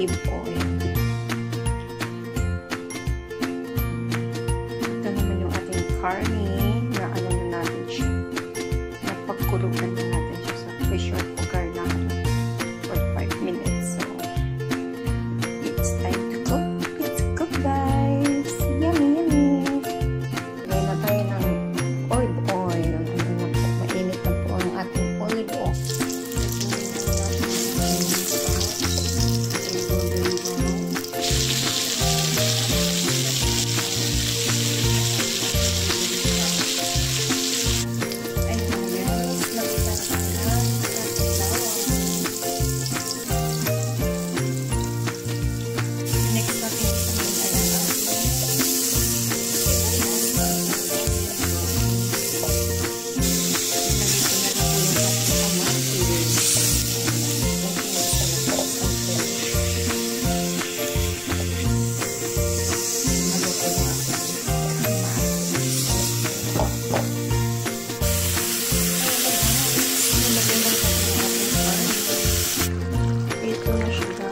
olive oil. Ito naman yung ating karne na ano na natin siya. Napagkulugan na natin siya sa pressure cooker na for 5 minutes. So, it's time to cook. Let's cook, guys! Yummy, yummy! Lagay na tayo ng olive oil. Mainit na po ang ating olive oil. Ito na siya.